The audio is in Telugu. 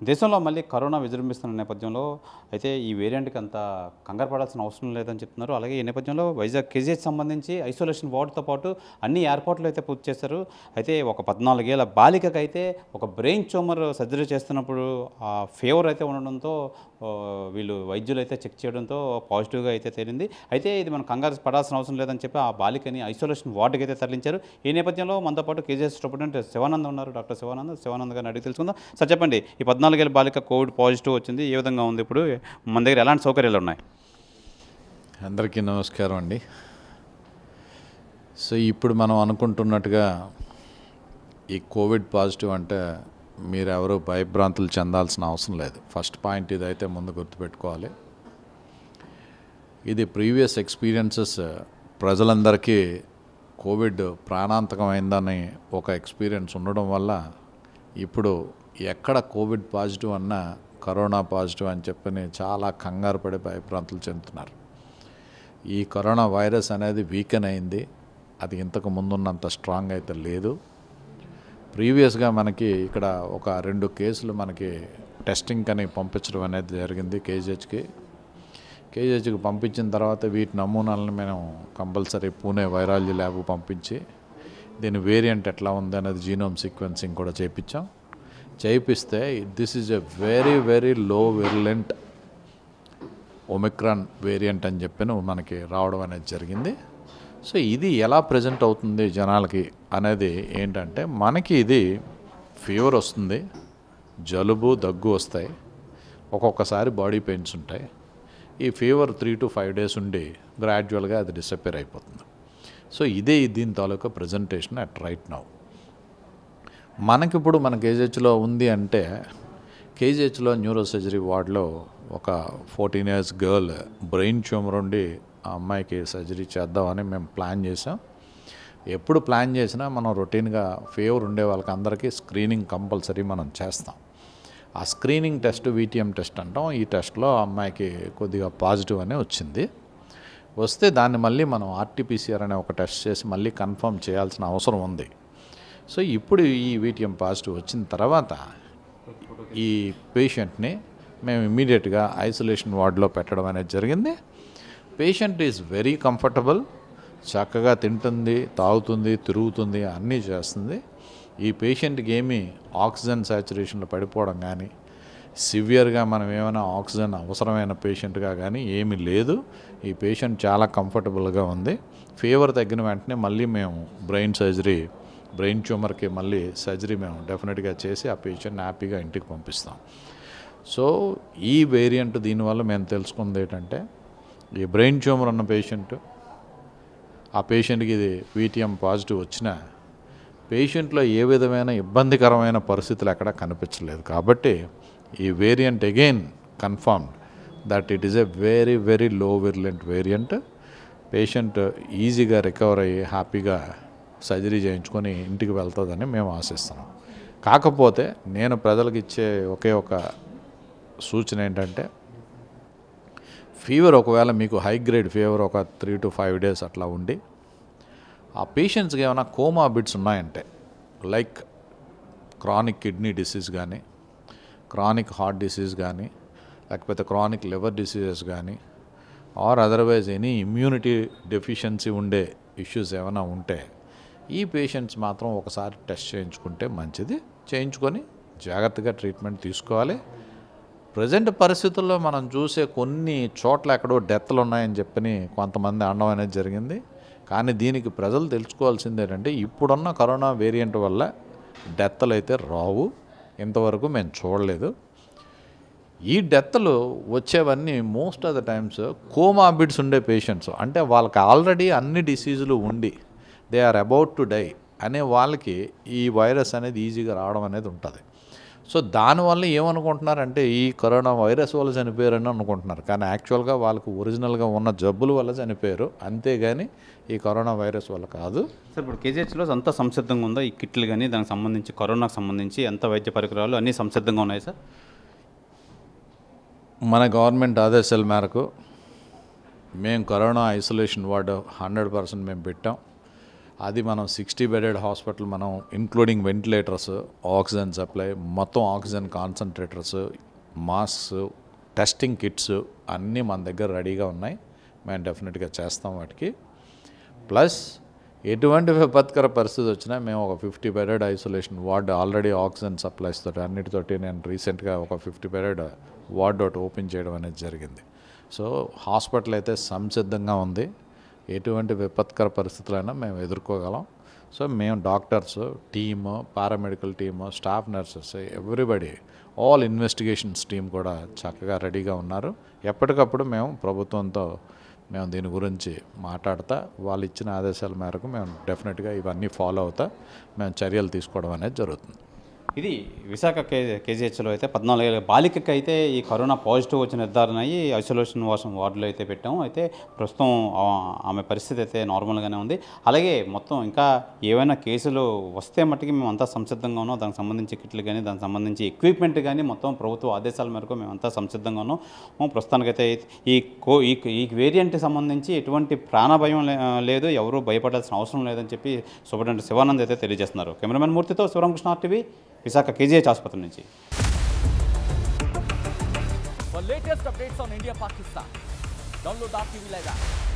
దేశంలో మళ్ళీ కరోనా విజృంభిస్తున్న నేపథ్యంలో అయితే ఈ వేరియంట్‌కి అంత కంగారు పడాల్సిన అవసరం లేదని చెప్తున్నారు. అలాగే ఈ నేపథ్యంలో వైజాగ్ కేజీహెచ్ సంబంధించి ఐసోలేషన్ వార్డ్‌తో పాటు అన్ని ఏర్పాట్లు అయితే పూర్తి చేశారు. అయితే ఒక 14 ఏళ్ల బాలికకైతే ఒక బ్రెయిన్ ట్యూమర్ సర్జరీ చేస్తున్నప్పుడు ఫీవర్ అయితే ఉండడంతో వీళ్ళు వైద్యులైతే చెక్ చేయడంతో పాజిటివ్‌గా అయితే తేలింది. అయితే ఇది మనం కంగారు పడాల్సిన అవసరం లేదని చెప్పి ఆ బాలికని ఐసోలేషన్ వార్డ్‌కి అయితే తరలించారు. ఈ నేపథ్యంలో మనతో పాటు కేజీహెచ్ సూపరింటెండెంట్ శివానంద్ ఉన్నారు. డాక్టర్ శివానంద్ గారిని అడిగి తెలుసుకుందాం. సార్ చెప్పండి, ఈ 14 ఏళ్ల బాలిక కోవిడ్ పాజిటివ్ వచ్చింది. ఏ విధంగా ఉంది ఇప్పుడు? మన దగ్గర ఎలాంటి సౌకర్యాలు ఉన్నాయి? అందరికీ నమస్కారం అండి. సో ఇప్పుడు మనం అనుకుంటున్నట్టుగా ఈ కోవిడ్ పాజిటివ్ అంటే మీరెవరూ భయభ్రాంతులు చెందాల్సిన అవసరం లేదు. ఫస్ట్ పాయింట్ ఇదైతే ముందు గుర్తుపెట్టుకోవాలి. ఇది ప్రీవియస్ ఎక్స్పీరియన్సెస్ ప్రజలందరికీ కోవిడ్ ప్రాణాంతకమైందని ఒక ఎక్స్పీరియన్స్ ఉండడం వల్ల ఇప్పుడు ఎక్కడ కోవిడ్ పాజిటివ్ అన్నా కరోనా పాజిటివ్ అని చెప్పని చాలా కంగారు పడి భయభ్రాంతులు చెందుతున్నారు. ఈ కరోనా వైరస్ అనేది వీకెన్ అయింది. అది ఇంతకు ముందున్నంత స్ట్రాంగ్ అయితే లేదు. ప్రీవియస్గా మనకి ఇక్కడ ఒక 2 కేసులు మనకి టెస్టింగ్ అని పంపించడం అనేది జరిగింది కేజీహెచ్కి పంపించిన తర్వాత వీటి నమూనాలను మేము కంపల్సరీ పూణే వైరాలజీ ల్యాబ్ పంపించి దీని వేరియంట్ ఎట్లా ఉంది అనేది జీనోమ్ సీక్వెన్సింగ్ కూడా చేయిస్తే this is a very very low virulent Omicron variant అని చెప్పి మనకి రావడం అనేది జరిగింది. సో ఇది ఎలా ప్రజెంట్ అవుతుంది జనాలకి అనేది ఏంటంటే, మనకి ఇది ఫీవర్ వస్తుంది, జలుబు దగ్గు వస్తాయి, ఒక్కొక్కసారి బాడీ పెయిన్స్ ఉంటాయి. ఈ ఫీవర్ 3 to 5 days ఉండి గ్రాడ్యువల్గా అది డిసప్పేర్ అయిపోతుంది. సో ఇదే దీని తాలూకా ప్రజెంటేషన్ అట్ రైట్ నౌ. మనకిప్పుడు మన కేజీహెచ్లో ఉంది అంటే, కేజీహెచ్లో న్యూరో సర్జరీ వార్డులో ఒక 14 years గర్ల్ బ్రెయిన్ ట్యూమర్ ఉండి ఆ అమ్మాయికి సర్జరీ చేద్దామని మేము ప్లాన్ చేసాం. ఎప్పుడు ప్లాన్ చేసినా మనం రొటీన్గా ఫీవర్ ఉండే వాళ్ళకి అందరికీ స్క్రీనింగ్ కంపల్సరీ మనం చేస్తాం. ఆ స్క్రీనింగ్ టెస్ట్ వీటీఎం టెస్ట్ అంటాం. ఈ టెస్ట్లో ఆ అమ్మాయికి కొద్దిగా పాజిటివ్ అనే వచ్చింది. వస్తే దాన్ని మళ్ళీ మనం ఆర్టీపీసీఆర్ అనే ఒక టెస్ట్ చేసి మళ్ళీ కన్ఫర్మ్ చేయాల్సిన అవసరం ఉంది. సో ఇప్పుడు ఈ వీటీఎం పాజిటివ్ వచ్చిన తర్వాత ఈ పేషెంట్ని మేము ఇమ్మీడియట్గా ఐసోలేషన్ వార్డులో పెట్టడం అనేది జరిగింది. పేషెంట్ ఈజ్ వెరీ కంఫర్టబుల్, చక్కగా తింటుంది, తాగుతుంది, తిరుగుతుంది, అన్నీ చేస్తుంది. ఈ పేషెంట్కి ఏమీ ఆక్సిజన్ సాచురేషన్లో పడిపోవడం కానీ, సివియర్గా మనం ఏమైనా ఆక్సిజన్ అవసరమైన పేషెంట్గా కానీ ఏమీ లేదు. ఈ పేషెంట్ చాలా కంఫర్టబుల్గా ఉంది. ఫీవర్ తగ్గిన వెంటనే మళ్ళీ మేము బ్రెయిన్ ట్యూమర్కి మళ్ళీ సర్జరీ మేము డెఫినెట్గా చేసి ఆ పేషెంట్ని హ్యాపీగా ఇంటికి పంపిస్తాం. సో ఈ వేరియంట్ దీనివల్ల మేము తెలుసుకుంది ఏంటంటే, ఈ బ్రెయిన్ ట్యూమర్ ఉన్న పేషెంట్, ఆ పేషెంట్కి ఇది వీటీఎం పాజిటివ్ వచ్చినా పేషెంట్లో ఏ విధమైన ఇబ్బందికరమైన పరిస్థితులు ఎక్కడా కనిపించలేదు. కాబట్టి ఈ variant again confirmed that it is a very very low virulent variant. Patient ఈజీగా రికవర్ అయ్యి హ్యాపీగా సర్జరీ చేయించుకొని ఇంటికి వెళ్తుందని మేము ఆశిస్తున్నాం. కాకపోతే నేను ప్రజలకు ఇచ్చే ఒకే ఒక సూచన ఏంటంటే, ఫీవర్ ఒకవేళ మీకు హై గ్రేడ్ ఫీవర్ ఒక 3 to 5 days అట్లా ఉండి ఆ పేషెంట్స్కి ఏమైనా కోమాబిడ్స్ ఉన్నాయంటే, లైక్ క్రానిక్ కిడ్నీ డిసీజ్ కానీ, క్రానిక్ హార్ట్ డిసీజ్ కానీ, లేకపోతే క్రానిక్ లివర్ డిసీజెస్ కానీ, or otherwise any immunity deficiency ఉండే ఇష్యూస్ ఏమైనా ఉంటే ఈ పేషెంట్స్ మాత్రం ఒకసారి టెస్ట్ చేయించుకుంటే మంచిది. చేయించుకొని జాగ్రత్తగా ట్రీట్మెంట్ తీసుకోవాలి. ప్రజెంట్ పరిస్థితుల్లో మనం చూసే కొన్ని చోట్ల ఎక్కడో డెత్లు ఉన్నాయని చెప్పని కొంతమంది అనడం అనేది జరిగింది. కానీ దీనికి ప్రజలు తెలుసుకోవాల్సింది ఏంటంటే, ఇప్పుడున్న కరోనా వేరియంట్ వల్ల డెత్లు అయితే రావు, ఇంతవరకు మేము చూడలేదు. ఈ డెత్లు వచ్చేవన్నీ most of the times comorbids ఉండే పేషెంట్స్, అంటే వాళ్ళకి ఆల్రెడీ అన్ని డిసీజులు ఉండి they are about to die అనే వాళ్ళకి ఈ వైరస్ అనేది ఈజీగా రావడం అనేది ఉంటుంది. సో దానివల్ల ఏమనుకుంటున్నారంటే ఈ కరోనా వైరస్ వల్ల చనిపోయారని అనుకుంటున్నారు. కానీ యాక్చువల్గా వాళ్ళకు ఒరిజినల్గా ఉన్న జబ్బుల వల్ల చనిపోయారు, అంతేగాని ఈ కరోనా వైరస్ వల్ల కాదు. సార్ ఇప్పుడు కేజీహెచ్లో అంతా సంసిద్ధంగా ఉందా? ఈ కిట్లు కానీ దానికి సంబంధించి కరోనాకు సంబంధించి ఎంత వైద్య పరికరాలు అన్నీ సంసిద్ధంగా ఉన్నాయి సార్? మన గవర్నమెంట్ ఆదేశాల మేరకు మేము కరోనా ఐసోలేషన్ వార్డు 100% మేము పెట్టాం. అది మనం 60 బెడెడ్ హాస్పిటల్ మనం ఇంక్లూడింగ్ వెంటిలేటర్స్, ఆక్సిజన్ సప్లై, మొత్తం oxygen concentrators, masks, testing kits అన్నీ మన దగ్గర రెడీగా ఉన్నాయి. మేము డెఫినెట్గా చేస్తాం వాటికి. ప్లస్ ఎటువంటి విపత్కర పరిస్థితి వచ్చినా మేము ఒక 50 bedded isolation ward already oxygen supplies తోటి అన్నిటితోటి నేను రీసెంట్గా ఒక 50 బెడెడ్ వార్డ్ ఒకటి ఓపెన్ చేయడం అనేది జరిగింది. సో హాస్పిటల్ అయితే సంసిద్ధంగా ఉంది. ఎటువంటి విపత్కర పరిస్థితులైనా మేము ఎదుర్కోగలం. సో మేము doctors team, paramedical team, staff nurses, everybody, all investigations team కూడా చక్కగా రెడీగా ఉన్నారు. ఎప్పటికప్పుడు మేము ప్రభుత్వంతో మేము దీని గురించి మాట్లాడతా, వాళ్ళు ఇచ్చిన ఆదేశాల మేరకు మేము డెఫినెట్గా ఇవన్నీ ఫాలో అవుతా మేము చర్యలు తీసుకోవడం అనేది జరుగుతుంది. ఇది విశాఖ కేజీహెచ్లో అయితే 14 ఏళ్ళ బాలికకి అయితే ఈ కరోనా పాజిటివ్ వచ్చి నిర్ధారణ అయ్యి ఐసోలేషన్ వార్డులో అయితే పెట్టాము. అయితే ప్రస్తుతం ఆమె పరిస్థితి అయితే నార్మల్గానే ఉంది. అలాగే మొత్తం ఇంకా ఏవైనా కేసులు వస్తే మట్టుకి మేము అంతా సంసిద్ధంగా ఉన్నాం. దానికి సంబంధించి కిట్లు కానీ, దానికి సంబంధించి ఎక్విప్మెంట్ కానీ మొత్తం ప్రభుత్వ ఆదేశాల మేరకు మేమంతా సంసిద్ధంగా ఉన్నాం. ప్రస్తుతానికైతే ఈ వేరియంట్కి సంబంధించి ఎటువంటి ప్రాణభయం లేదు, ఎవరూ భయపడాల్సిన అవసరం లేదని చెప్పి సూపరింటెండెంట్ శివానంద్ అయితే తెలియజేస్తున్నారు. కెమెరామెన్ మూర్తితో శివరామకృష్ణ, ఆర్టీవీ, విశాఖ కేజీహెచ్ ఆసుపత్రి నుంచి. For latest updates on India Pakistan, download our TV Live app.